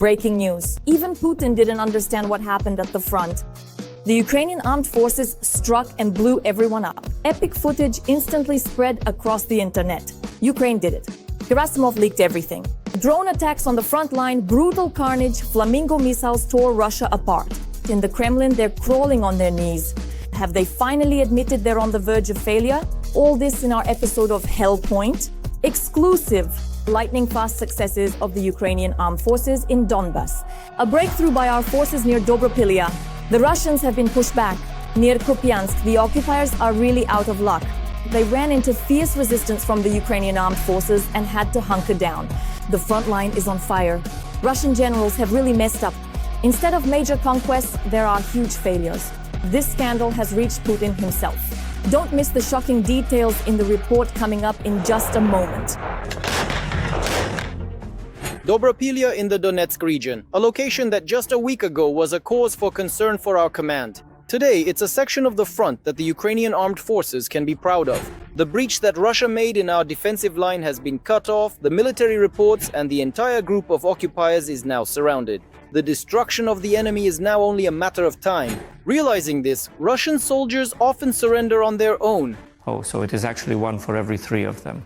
Breaking news. Even Putin didn't understand what happened at the front. The Ukrainian armed forces struck and blew everyone up. Epic footage instantly spread across the internet. Ukraine did it. Gerasimov leaked everything. Drone attacks on the front line, brutal carnage, Flamingo missiles tore Russia apart. In the Kremlin, they're crawling on their knees. Have they finally admitted they're on the verge of failure? All this in our episode of Hell Point. Exclusive lightning-fast successes of the Ukrainian armed forces in Donbass. A breakthrough by our forces near Dobropilya. The Russians have been pushed back. Near Kupiansk, the occupiers are really out of luck. They ran into fierce resistance from the Ukrainian armed forces and had to hunker down. The front line is on fire. Russian generals have really messed up. Instead of major conquests, there are huge failures. This scandal has reached Putin himself. Don't miss the shocking details in the report coming up in just a moment. Dobropilya in the Donetsk region, a location that just a week ago was a cause for concern for our command. Today, it's a section of the front that the Ukrainian armed forces can be proud of. The breach that Russia made in our defensive line has been cut off, the military reports, and the entire group of occupiers is now surrounded. The destruction of the enemy is now only a matter of time. Realizing this, Russian soldiers often surrender on their own. Oh, so it is actually one for every three of them.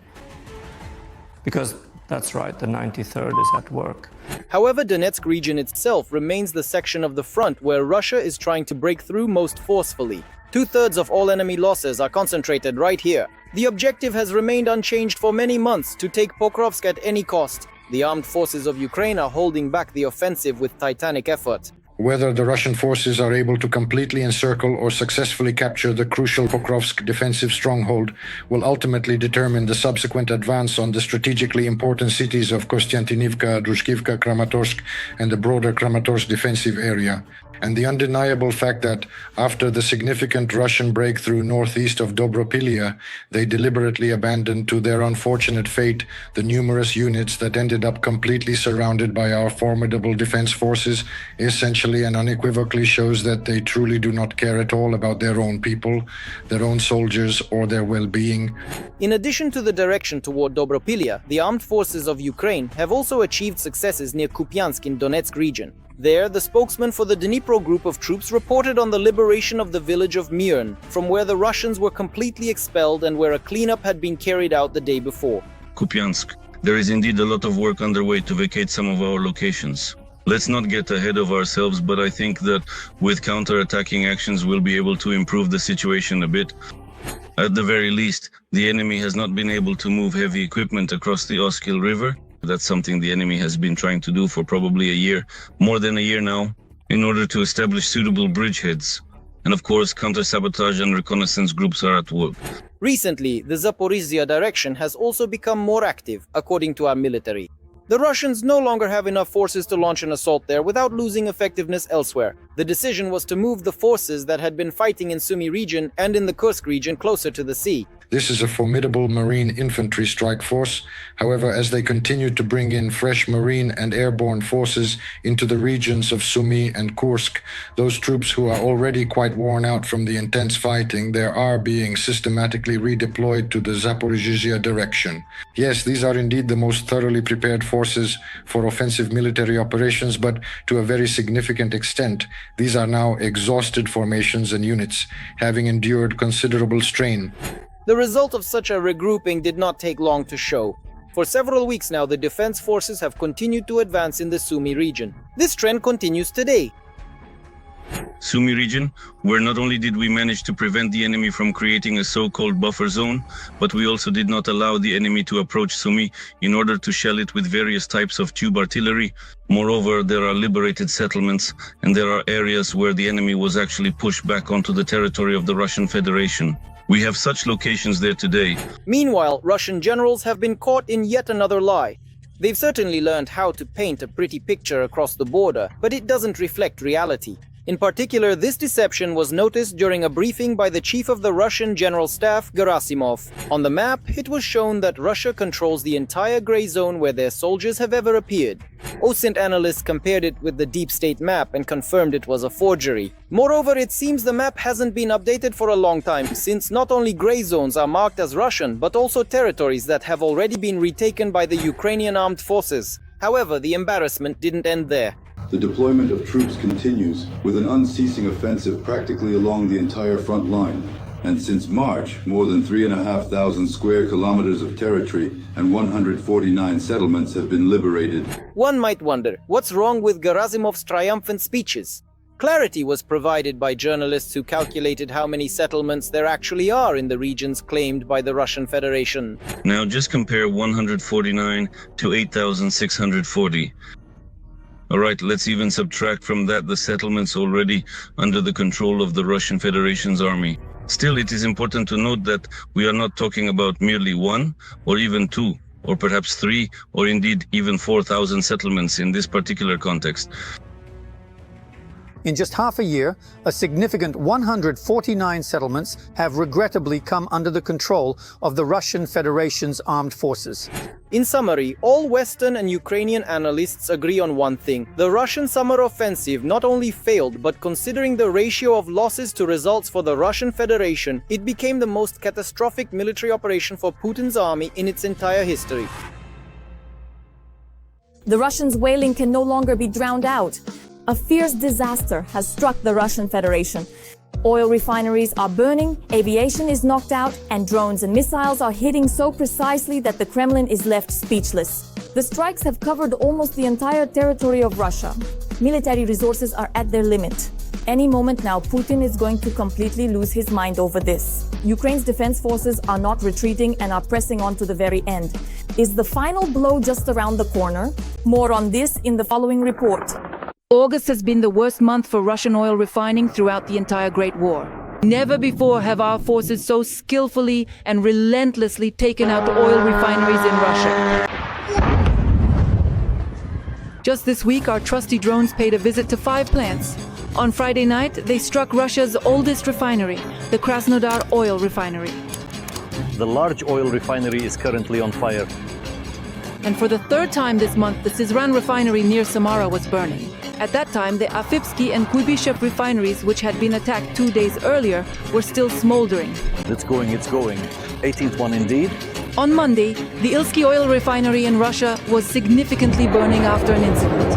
Because that's right, the 93rd is at work. However, Donetsk region itself remains the section of the front where Russia is trying to break through most forcefully. 2/3 of all enemy losses are concentrated right here. The objective has remained unchanged for many months: to take Pokrovsk at any cost. The armed forces of Ukraine are holding back the offensive with titanic effort. Whether the Russian forces are able to completely encircle or successfully capture the crucial Pokrovsk defensive stronghold will ultimately determine the subsequent advance on the strategically important cities of Kostiantynivka, Drushkivka, Kramatorsk, and the broader Kramatorsk defensive area. And the undeniable fact that, after the significant Russian breakthrough northeast of Dobropilya, they deliberately abandoned to their unfortunate fate the numerous units that ended up completely surrounded by our formidable defense forces, essentially and unequivocally shows that they truly do not care at all about their own people, their own soldiers, or their well-being. In addition to the direction toward Dobropilya, the armed forces of Ukraine have also achieved successes near Kupiansk in Donetsk region. There, the spokesman for the Dnipro group of troops reported on the liberation of the village of Myrn, from where the Russians were completely expelled and where a cleanup had been carried out the day before. Kupiansk. There is indeed a lot of work underway to vacate some of our locations. Let's not get ahead of ourselves, but I think that with counter-attacking actions we'll be able to improve the situation a bit. At the very least, the enemy has not been able to move heavy equipment across the Oskil River. That's something the enemy has been trying to do for probably a year, more than a year now, in order to establish suitable bridgeheads. And of course, counter-sabotage and reconnaissance groups are at work. Recently, the Zaporizhzhia direction has also become more active, according to our military. The Russians no longer have enough forces to launch an assault there without losing effectiveness elsewhere. The decision was to move the forces that had been fighting in Sumy region and in the Kursk region closer to the sea. This is a formidable marine infantry strike force. However, as they continue to bring in fresh marine and airborne forces into the regions of Sumy and Kursk, those troops who are already quite worn out from the intense fighting, they are being systematically redeployed to the Zaporizhzhia direction. Yes, these are indeed the most thoroughly prepared forces for offensive military operations, but to a very significant extent, these are now exhausted formations and units, having endured considerable strain. The result of such a regrouping did not take long to show. For several weeks now, the defense forces have continued to advance in the Sumy region. This trend continues today. Sumy region, where not only did we manage to prevent the enemy from creating a so-called buffer zone, but we also did not allow the enemy to approach Sumy in order to shell it with various types of tube artillery. Moreover, there are liberated settlements, and there are areas where the enemy was actually pushed back onto the territory of the Russian Federation. We have such locations there today. Meanwhile, Russian generals have been caught in yet another lie. They've certainly learned how to paint a pretty picture across the border, but it doesn't reflect reality. In particular, this deception was noticed during a briefing by the chief of the Russian General Staff, Gerasimov. On the map, it was shown that Russia controls the entire gray zone where their soldiers have ever appeared. OSINT analysts compared it with the deep state map and confirmed it was a forgery. Moreover, it seems the map hasn't been updated for a long time, since not only gray zones are marked as Russian, but also territories that have already been retaken by the Ukrainian armed forces. However, the embarrassment didn't end there. The deployment of troops continues with an unceasing offensive practically along the entire front line. And since March, more than 3,500 square kilometers of territory and 149 settlements have been liberated. One might wonder, what's wrong with Gerasimov's triumphant speeches? Clarity was provided by journalists who calculated how many settlements there actually are in the regions claimed by the Russian Federation. Now just compare 149 to 8,640. Alright, let's even subtract from that the settlements already under the control of the Russian Federation's army. Still, it is important to note that we are not talking about merely 1 or even 2 or perhaps 3 or indeed even 4,000 settlements in this particular context. In just half a year, a significant 149 settlements have regrettably come under the control of the Russian Federation's armed forces. In summary, all Western and Ukrainian analysts agree on one thing. The Russian summer offensive not only failed, but considering the ratio of losses to results for the Russian Federation, it became the most catastrophic military operation for Putin's army in its entire history. The Russians' wailing can no longer be drowned out. A fierce disaster has struck the Russian Federation. Oil refineries are burning, aviation is knocked out, and drones and missiles are hitting so precisely that the Kremlin is left speechless. The strikes have covered almost the entire territory of Russia. Military resources are at their limit. Any moment now, Putin is going to completely lose his mind over this. Ukraine's defense forces are not retreating and are pressing on to the very end. Is the final blow just around the corner? More on this in the following report. August has been the worst month for Russian oil refining throughout the entire Great War. Never before have our forces so skillfully and relentlessly taken out oil refineries in Russia. Just this week, our trusty drones paid a visit to 5 plants. On Friday night, they struck Russia's oldest refinery, the Krasnodar oil refinery. The large oil refinery is currently on fire. And for the 3rd time this month, the Siversk refinery near Samara was burning. At that time, the Afipsky and Kuybyshev refineries, which had been attacked 2 days earlier, were still smoldering. It's going. 18th one indeed. On Monday, the Ilsky oil refinery in Russia was significantly burning after an incident.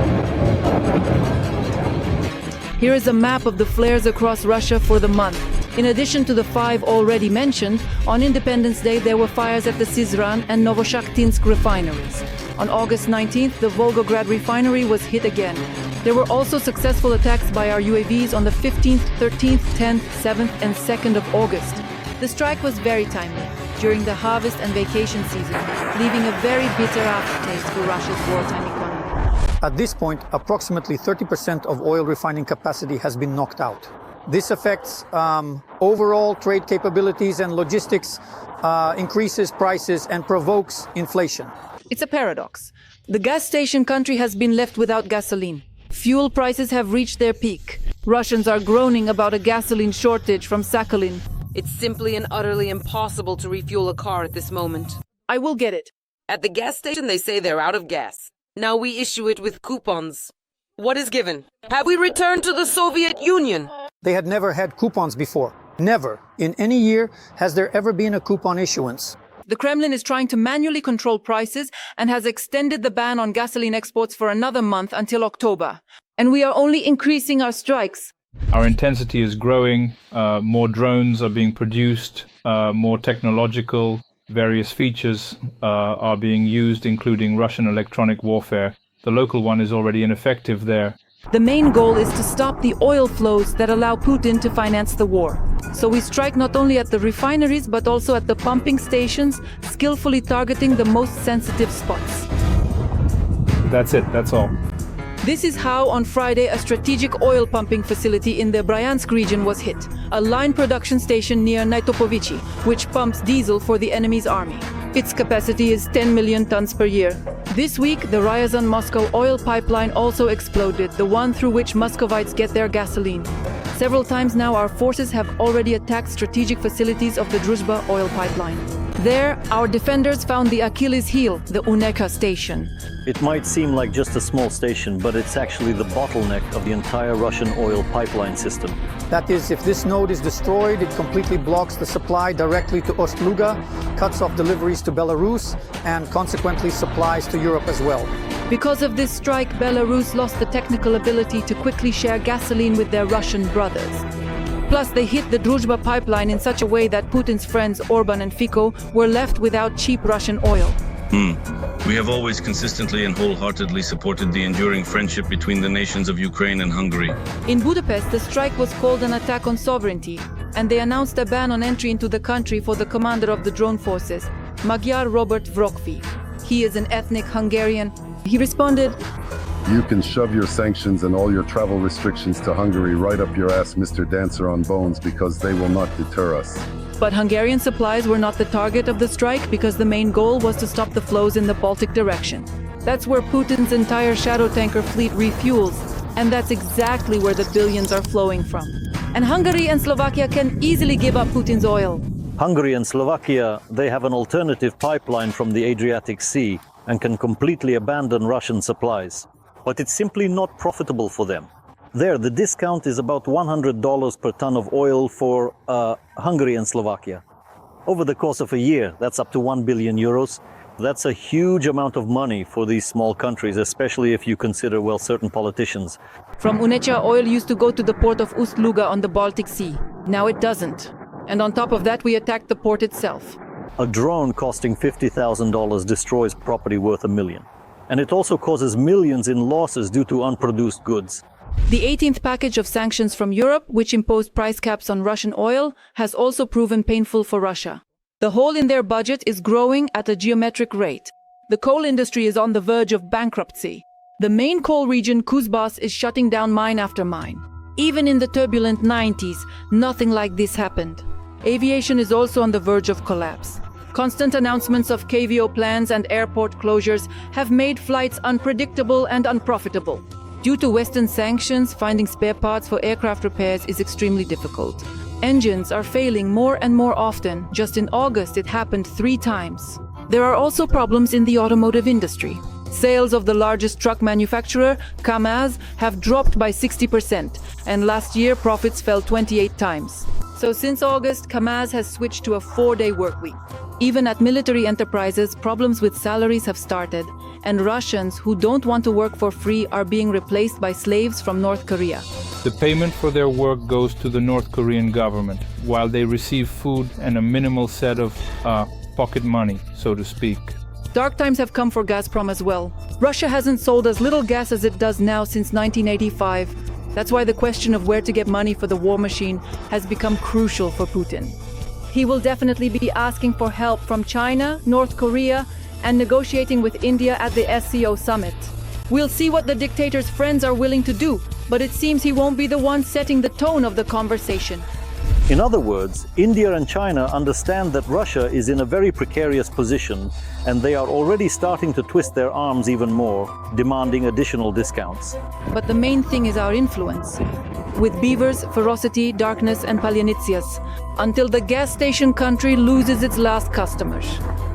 Here is a map of the flares across Russia for the month. In addition to the 5 already mentioned, on Independence Day there were fires at the Siversk and Novoshakhtinsk refineries. On August 19th, the Volgograd refinery was hit again. There were also successful attacks by our UAVs on the 15th, 13th, 10th, 7th and 2nd of August. The strike was very timely, during the harvest and vacation season, leaving a very bitter aftertaste for Russia's wartime economy. At this point, approximately 30% of oil refining capacity has been knocked out. This affects overall trade capabilities and logistics, increases prices and provokes inflation. It's a paradox. The gas station country has been left without gasoline. Fuel prices have reached their peak. Russians are groaning about a gasoline shortage from Sakhalin. It's simply and utterly impossible to refuel a car at this moment. I will get it. At the gas station, they say they're out of gas. Now we issue it with coupons. What is given? Have we returned to the Soviet Union? They had never had coupons before. Never, in any year, has there ever been a coupon issuance. The Kremlin is trying to manually control prices and has extended the ban on gasoline exports for another month until October. And we are only increasing our strikes. Our intensity is growing, more drones are being produced, more technological, various features are being used, including Russian electronic warfare. The local one is already ineffective there. The main goal is to stop the oil flows that allow Putin to finance the war. So we strike not only at the refineries, but also at the pumping stations, skillfully targeting the most sensitive spots. That's it, that's all. This is how, on Friday, a strategic oil pumping facility in the Bryansk region was hit. A line production station near Dnipropetrovsk, which pumps diesel for the enemy's army. Its capacity is 10 million tons per year. This week, the Ryazan-Moscow oil pipeline also exploded, the one through which Muscovites get their gasoline. Several times now, our forces have already attacked strategic facilities of the Druzhba oil pipeline. There, our defenders found the Achilles heel, the Uneka station. It might seem like just a small station, but it's actually the bottleneck of the entire Russian oil pipeline system. That is, if this node is destroyed, it completely blocks the supply directly to Ost-Luga, cuts off deliveries to Belarus, and consequently supplies to Europe as well. Because of this strike, Belarus lost the technical ability to quickly share gasoline with their Russian brothers. Plus, they hit the Druzhba pipeline in such a way that Putin's friends Orban and Fico were left without cheap Russian oil. We have always consistently and wholeheartedly supported the enduring friendship between the nations of Ukraine and Hungary. In Budapest, the strike was called an attack on sovereignty, and they announced a ban on entry into the country for the commander of the drone forces, Magyar Robert Vrokfi. He is an ethnic Hungarian. He responded, "You can shove your sanctions and all your travel restrictions to Hungary right up your ass, Mr. Dancer on Bones, because they will not deter us." But Hungarian supplies were not the target of the strike because the main goal was to stop the flows in the Baltic direction. That's where Putin's entire shadow tanker fleet refuels, and that's exactly where the billions are flowing from. And Hungary and Slovakia can easily give up Putin's oil. Hungary and Slovakia, they have an alternative pipeline from the Adriatic Sea and can completely abandon Russian supplies. But it's simply not profitable for them. There, the discount is about $100 per ton of oil for Hungary and Slovakia. Over the course of a year, that's up to 1 billion euros. That's a huge amount of money for these small countries, especially if you consider, well, certain politicians. From Unecha, oil used to go to the port of Ust-Luga on the Baltic Sea. Now it doesn't. And on top of that, we attacked the port itself. A drone costing $50,000 destroys property worth $1 million. And it also causes millions in losses due to unproduced goods. The 18th package of sanctions from Europe, which imposed price caps on Russian oil, has also proven painful for Russia. The hole in their budget is growing at a geometric rate. The coal industry is on the verge of bankruptcy. The main coal region, Kuzbas, is shutting down mine after mine. Even in the turbulent 90s, nothing like this happened. Aviation is also on the verge of collapse. Constant announcements of KVO plans and airport closures have made flights unpredictable and unprofitable. Due to Western sanctions, finding spare parts for aircraft repairs is extremely difficult. Engines are failing more and more often. Just in August, it happened 3 times. There are also problems in the automotive industry. Sales of the largest truck manufacturer, KAMAZ, have dropped by 60%, and last year profits fell 28 times. So since August, KAMAZ has switched to a 4-day workweek. Even at military enterprises, problems with salaries have started, and Russians who don't want to work for free are being replaced by slaves from North Korea. The payment for their work goes to the North Korean government, while they receive food and a minimal set of pocket money, so to speak. Dark times have come for Gazprom as well. Russia hasn't sold as little gas as it does now since 1985. That's why the question of where to get money for the war machine has become crucial for Putin. He will definitely be asking for help from China, North Korea, and negotiating with India at the SCO summit. We'll see what the dictator's friends are willing to do, but it seems he won't be the one setting the tone of the conversation. In other words, India and China understand that Russia is in a very precarious position, and they are already starting to twist their arms even more, demanding additional discounts. But the main thing is our influence. With beavers, ferocity, darkness, and palyanitsas, until the gas station country loses its last customers.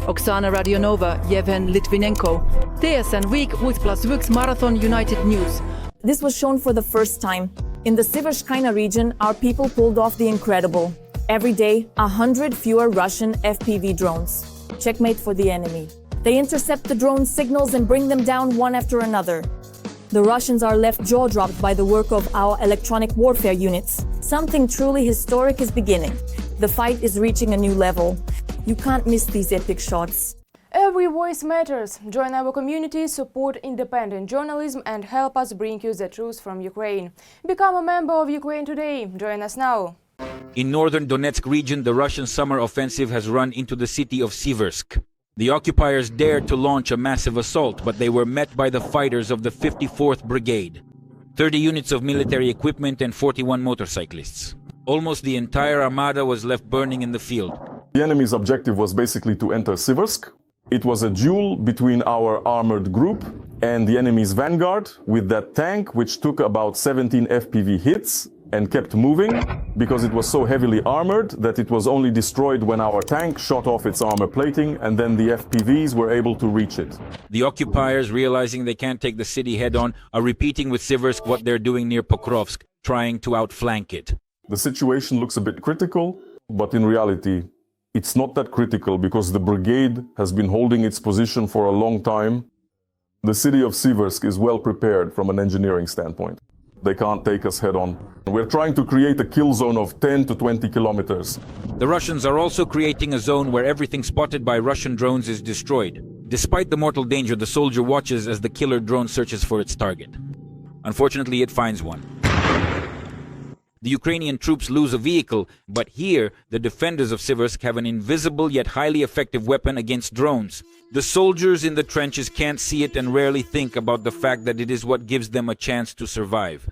Oksana Radionova, Yevhen Litvinenko, TSN Week with Plus Vux Marathon United News. This was shown for the first time. In the Siversk region, our people pulled off the incredible. Every day, 100 fewer Russian FPV drones. Checkmate for the enemy. They intercept the drone signals and bring them down one after another. The Russians are left jaw-dropped by the work of our electronic warfare units. Something truly historic is beginning. The fight is reaching a new level. You can't miss these epic shots. Every voice matters. Join our community, support independent journalism, and help us bring you the truth from Ukraine. Become a member of Ukraine today. Join us now. In northern Donetsk region, the Russian summer offensive has run into the city of Siversk. The occupiers dared to launch a massive assault, but they were met by the fighters of the 54th Brigade. 30 units of military equipment and 41 motorcyclists. Almost the entire armada was left burning in the field. The enemy's objective was basically to enter Siversk. It was a duel between our armored group and the enemy's vanguard with that tank, which took about 17 FPV hits and kept moving because it was so heavily armored that it was only destroyed when our tank shot off its armor plating, and then the FPVs were able to reach it. The occupiers, realizing they can't take the city head-on, are repeating with Siversk what they're doing near Pokrovsk, trying to outflank it. The situation looks a bit critical, but in reality, it's not that critical because the brigade has been holding its position for a long time. The city of Siversk is well prepared from an engineering standpoint. They can't take us head on. We're trying to create a kill zone of 10 to 20 kilometers. The Russians are also creating a zone where everything spotted by Russian drones is destroyed. Despite the mortal danger, the soldier watches as the killer drone searches for its target. Unfortunately, it finds one. The Ukrainian troops lose a vehicle, but here, the defenders of Siversk have an invisible yet highly effective weapon against drones. The soldiers in the trenches can't see it and rarely think about the fact that it is what gives them a chance to survive.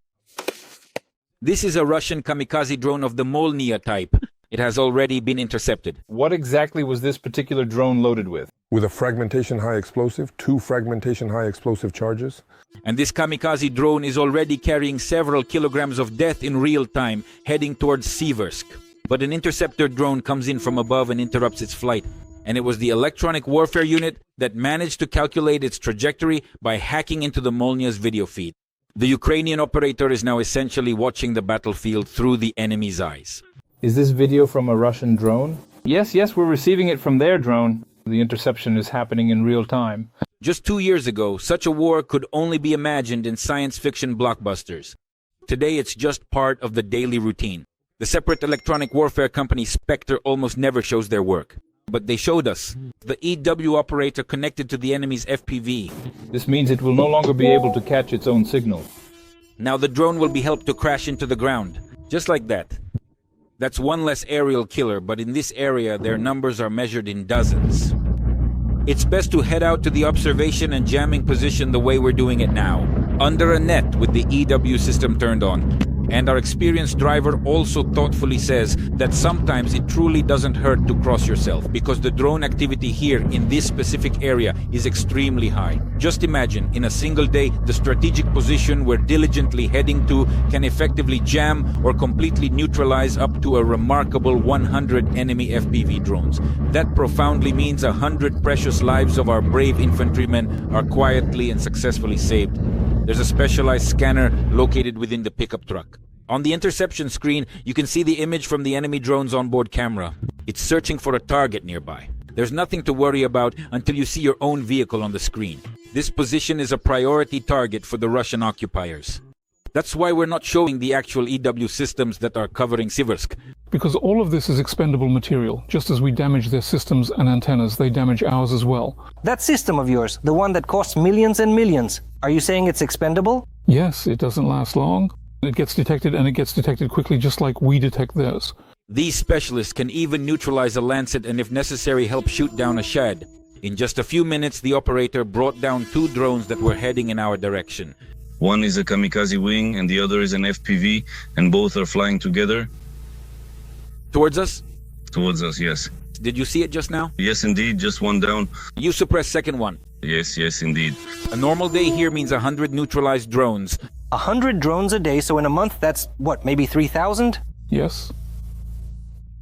This is a Russian kamikaze drone of the Molniya type. It has already been intercepted. What exactly was this particular drone loaded with? With a fragmentation high explosive, 2 fragmentation high explosive charges. And this kamikaze drone is already carrying several kilograms of death in real time, heading towards Siversk. But an interceptor drone comes in from above and interrupts its flight. And it was the electronic warfare unit that managed to calculate its trajectory by hacking into the Molniya's video feed. The Ukrainian operator is now essentially watching the battlefield through the enemy's eyes. Is this video from a Russian drone? Yes, we're receiving it from their drone. The interception is happening in real time. Just 2 years ago, such a war could only be imagined in science fiction blockbusters. Today, it's just part of the daily routine. The separate electronic warfare company Spectre almost never shows their work. But they showed us. The EW operator connected to the enemy's FPV. This means it will no longer be able to catch its own signal. Now the drone will be helped to crash into the ground. Just like that. That's one less aerial killer, but in this area, their numbers are measured in dozens. It's best to head out to the observation and jamming position the way we're doing it now, under a net with the EW system turned on. And our experienced driver also thoughtfully says that sometimes it truly doesn't hurt to cross yourself, because the drone activity here in this specific area is extremely high. Just imagine, in a single day, the strategic position we're diligently heading to can effectively jam or completely neutralize up to a remarkable 100 enemy FPV drones. That profoundly means 100 precious lives of our brave infantrymen are quietly and successfully saved. There's a specialized scanner located within the pickup truck. On the interception screen, you can see the image from the enemy drone's onboard camera. It's searching for a target nearby. There's nothing to worry about until you see your own vehicle on the screen. This position is a priority target for the Russian occupiers. That's why we're not showing the actual EW systems that are covering Siversk. Because all of this is expendable material. Just as we damage their systems and antennas, they damage ours as well. That system of yours, the one that costs millions and millions, are you saying it's expendable? Yes, it doesn't last long. It gets detected, and it gets detected quickly, just like we detect theirs. These specialists can even neutralize a Lancet and, if necessary, help shoot down a Shad. In just a few minutes, the operator brought down 2 drones that were heading in our direction. One is a kamikaze wing and the other is an FPV, and both are flying together. Towards us? Towards us, yes. Did you see it just now? Yes, indeed, just one down. You suppress second one. Yes, indeed. A normal day here means 100 neutralized drones. 100 drones a day, so in a month that's, what, maybe 3,000? Yes.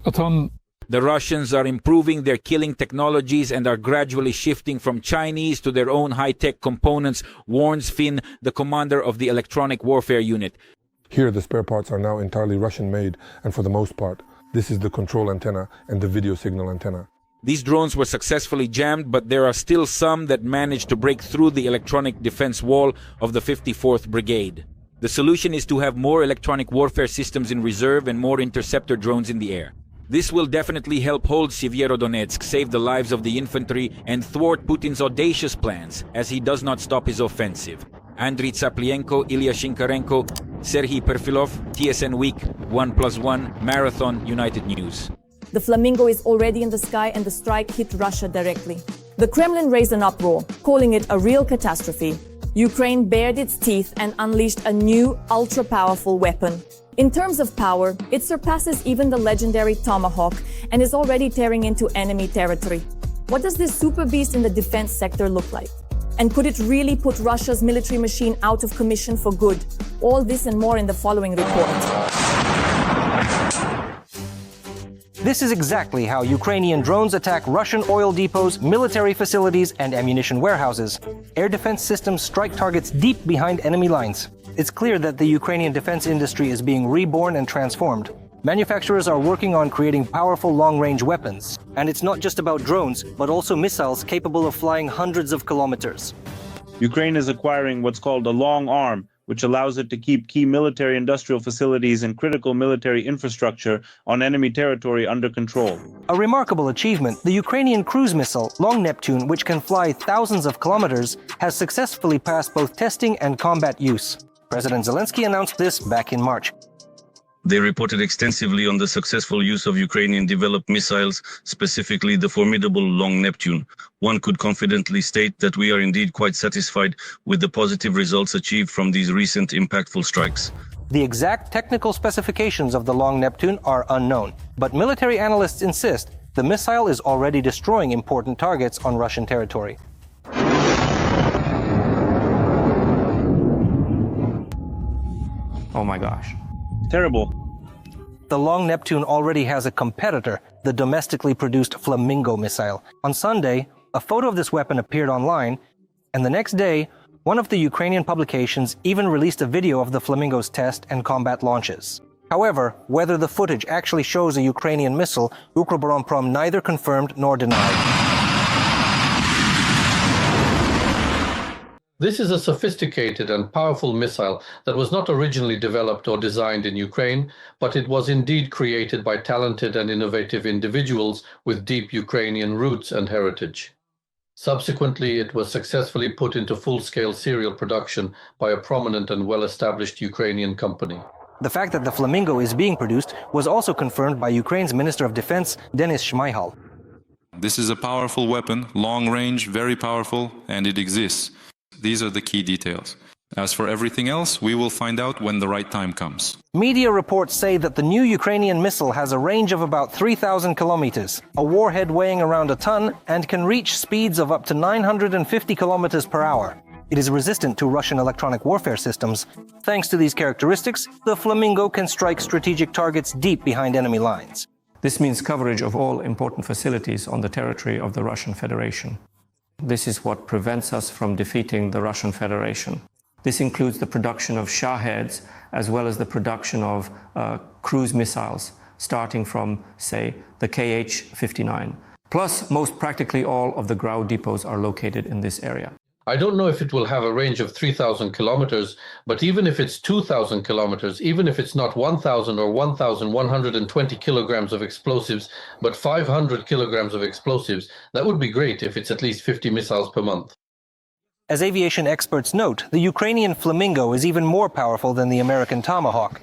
A ton. The Russians are improving their killing technologies and are gradually shifting from Chinese to their own high-tech components, warns Finn, the commander of the electronic warfare unit. Here, the spare parts are now entirely Russian-made, and for the most part, this is the control antenna and the video signal antenna. These drones were successfully jammed, but there are still some that managed to break through the electronic defense wall of the 54th Brigade. The solution is to have more electronic warfare systems in reserve and more interceptor drones in the air. This will definitely help hold Donetsk, save the lives of the infantry, and thwart Putin's audacious plans, as he does not stop his offensive. Andriy Tsaplienko, Ilya Shinkarenko, Serhiy Perfilov, TSN Week, 1+1, Marathon, United News. The Flamingo is already in the sky and the strike hit Russia directly. The Kremlin raised an uproar, calling it a real catastrophe. Ukraine bared its teeth and unleashed a new, ultra-powerful weapon. In terms of power, it surpasses even the legendary Tomahawk and is already tearing into enemy territory. What does this super beast in the defense sector look like? And could it really put Russia's military machine out of commission for good? All this and more in the following report. This is exactly how Ukrainian drones attack Russian oil depots, military facilities, and ammunition warehouses. Air defense systems strike targets deep behind enemy lines. It's clear that the Ukrainian defense industry is being reborn and transformed. Manufacturers are working on creating powerful long-range weapons. And it's not just about drones, but also missiles capable of flying hundreds of kilometers. Ukraine is acquiring what's called a long arm, which allows it to keep key military industrial facilities and critical military infrastructure on enemy territory under control. A remarkable achievement, the Ukrainian cruise missile, Long Neptune, which can fly thousands of kilometers, has successfully passed both testing and combat use. President Zelensky announced this back in March. They reported extensively on the successful use of Ukrainian-developed missiles, specifically the formidable Long Neptune. One could confidently state that we are indeed quite satisfied with the positive results achieved from these recent impactful strikes. The exact technical specifications of the Long Neptune are unknown, but military analysts insist the missile is already destroying important targets on Russian territory. Oh my gosh. Terrible. The Long Neptune already has a competitor, the domestically produced Flamingo missile. On Sunday, a photo of this weapon appeared online, and the next day, one of the Ukrainian publications even released a video of the Flamingo's test and combat launches. However, whether the footage actually shows a Ukrainian missile, Ukroboronprom neither confirmed nor denied. This is a sophisticated and powerful missile that was not originally developed or designed in Ukraine, but it was indeed created by talented and innovative individuals with deep Ukrainian roots and heritage. Subsequently, it was successfully put into full-scale serial production by a prominent and well-established Ukrainian company. The fact that the Flamingo is being produced was also confirmed by Ukraine's Minister of Defense, Denis Shmyhal. This is a powerful weapon, long range, very powerful, and it exists. These are the key details. As for everything else, we will find out when the right time comes. Media reports say that the new Ukrainian missile has a range of about 3,000 kilometers, a warhead weighing around a ton, and can reach speeds of up to 950 kilometers per hour. It is resistant to Russian electronic warfare systems. Thanks to these characteristics, the Flamingo can strike strategic targets deep behind enemy lines. This means coverage of all important facilities on the territory of the Russian Federation. This is what prevents us from defeating the Russian Federation. This includes the production of Shaheds, as well as the production of cruise missiles, starting from, say, the KH-59. Plus, most practically all of the ground depots are located in this area. I don't know if it will have a range of 3,000 kilometers, but even if it's 2,000 kilometers, even if it's not 1,000 or 1,120 kilograms of explosives, but 500 kilograms of explosives, that would be great if it's at least 50 missiles per month. As aviation experts note, the Ukrainian Flamingo is even more powerful than the American Tomahawk.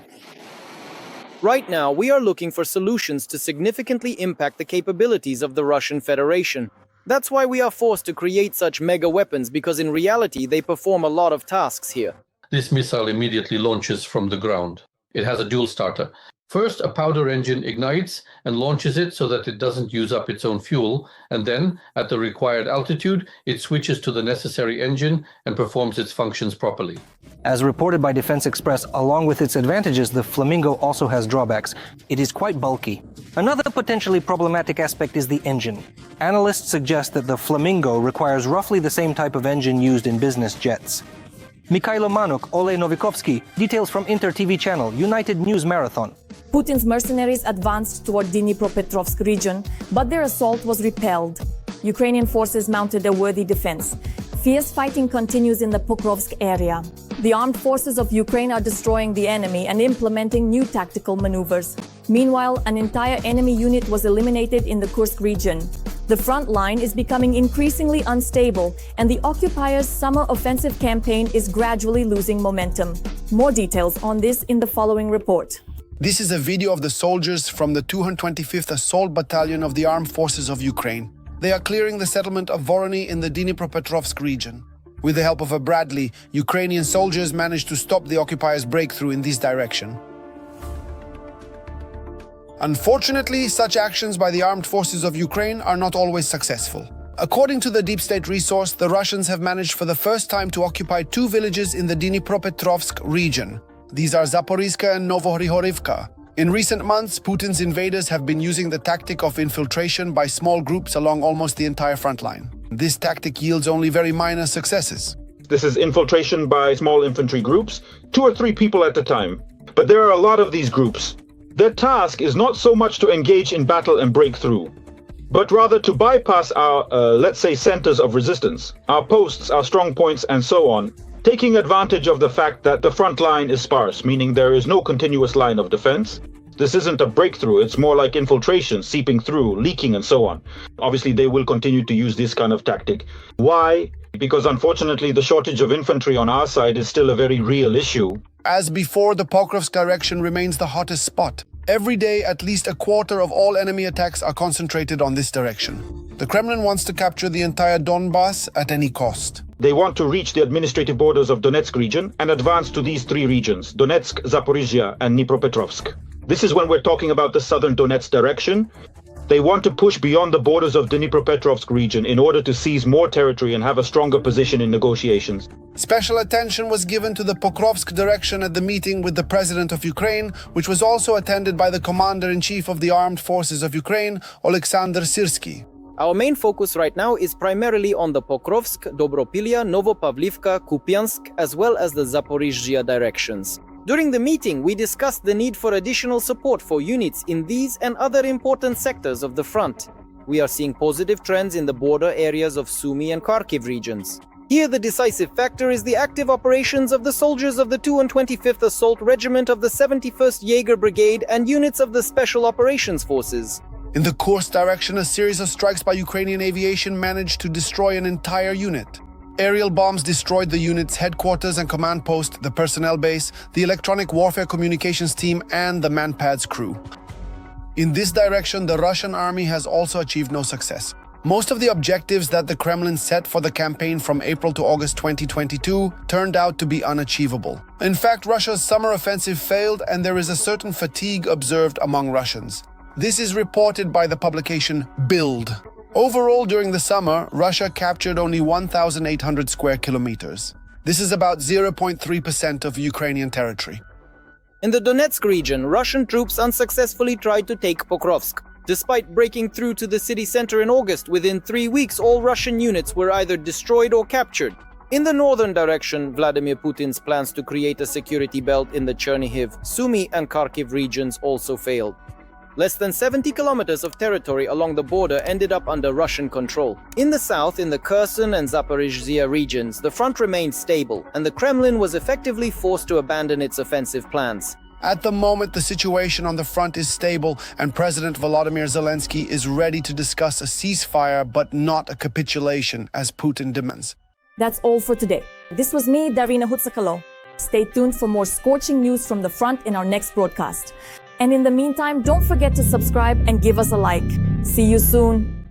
Right now, we are looking for solutions to significantly impact the capabilities of the Russian Federation. That's why we are forced to create such mega weapons, because in reality they perform a lot of tasks here. This missile immediately launches from the ground. It has a dual starter. First, a powder engine ignites and launches it so that it doesn't use up its own fuel, and then, at the required altitude, it switches to the necessary engine and performs its functions properly. As reported by Defense Express, along with its advantages, the Flamingo also has drawbacks. It is quite bulky. Another potentially problematic aspect is the engine. Analysts suggest that the Flamingo requires roughly the same type of engine used in business jets. Mikhailo Manuk, Olej Novikovsky, details from Inter TV channel, United News Marathon. Putin's mercenaries advanced toward Dnipropetrovsk region, but their assault was repelled. Ukrainian forces mounted a worthy defense. Fierce fighting continues in the Pokrovsk area. The armed forces of Ukraine are destroying the enemy and implementing new tactical maneuvers. Meanwhile, an entire enemy unit was eliminated in the Kursk region. The front line is becoming increasingly unstable, and the occupiers' summer offensive campaign is gradually losing momentum. More details on this in the following report. This is a video of the soldiers from the 225th Assault Battalion of the Armed Forces of Ukraine. They are clearing the settlement of Vorony in the Dnipropetrovsk region. With the help of a Bradley, Ukrainian soldiers managed to stop the occupiers' breakthrough in this direction. Unfortunately, such actions by the armed forces of Ukraine are not always successful. According to the deep state resource, the Russians have managed for the first time to occupy 2 villages in the Dnipropetrovsk region. These are Zaporizhzhia and Novohrihorivka. In recent months, Putin's invaders have been using the tactic of infiltration by small groups along almost the entire front line. This tactic yields only very minor successes. This is infiltration by small infantry groups, 2 or 3 people at a time. But there are a lot of these groups. Their task is not so much to engage in battle and break through, but rather to bypass our, let's say, centers of resistance, our posts, our strong points, and so on, taking advantage of the fact that the front line is sparse, meaning there is no continuous line of defense. This isn't a breakthrough, it's more like infiltration, seeping through, leaking, and so on. Obviously, they will continue to use this kind of tactic. Why? Because unfortunately, the shortage of infantry on our side is still a very real issue. As before, the Pokrovsk direction remains the hottest spot. Every day, at least a quarter of all enemy attacks are concentrated on this direction. The Kremlin wants to capture the entire Donbass at any cost. They want to reach the administrative borders of Donetsk region and advance to these three regions, Donetsk, Zaporizhia, and Dnipropetrovsk. This is when we're talking about the southern Donetsk direction. They want to push beyond the borders of the Dnipropetrovsk region in order to seize more territory and have a stronger position in negotiations. Special attention was given to the Pokrovsk direction at the meeting with the President of Ukraine, which was also attended by the Commander-in-Chief of the Armed Forces of Ukraine, Oleksandr Sirsky. Our main focus right now is primarily on the Pokrovsk, Dobropilya, Novopavlivka, Kupiansk, as well as the Zaporizhzhia directions. During the meeting, we discussed the need for additional support for units in these and other important sectors of the front. We are seeing positive trends in the border areas of Sumy and Kharkiv regions. Here, the decisive factor is the active operations of the soldiers of the 225th Assault Regiment of the 71st Jaeger Brigade and units of the Special Operations Forces. In the Kursk direction, a series of strikes by Ukrainian aviation managed to destroy an entire unit. Aerial bombs destroyed the unit's headquarters and command post, the personnel base, the electronic warfare communications team, and the Manpad's crew. In this direction, the Russian army has also achieved no success. Most of the objectives that the Kremlin set for the campaign from April to August 2022 turned out to be unachievable. In fact, Russia's summer offensive failed, and there is a certain fatigue observed among Russians. This is reported by the publication Bild. Overall, during the summer, Russia captured only 1,800 square kilometers. This is about 0.3% of Ukrainian territory. In the Donetsk region, Russian troops unsuccessfully tried to take Pokrovsk. Despite breaking through to the city center in August, within 3 weeks all Russian units were either destroyed or captured. In the northern direction, Vladimir Putin's plans to create a security belt in the Chernihiv, Sumy and Kharkiv regions also failed. Less than 70 kilometers of territory along the border ended up under Russian control. In the south, in the Kherson and Zaporizhzhia regions, the front remained stable, and the Kremlin was effectively forced to abandon its offensive plans. At the moment, the situation on the front is stable, and President Volodymyr Zelensky is ready to discuss a ceasefire, but not a capitulation, as Putin demands. That's all for today. This was me, Darina Hutsakalo. Stay tuned for more scorching news from the front in our next broadcast. And in the meantime, don't forget to subscribe and give us a like. See you soon.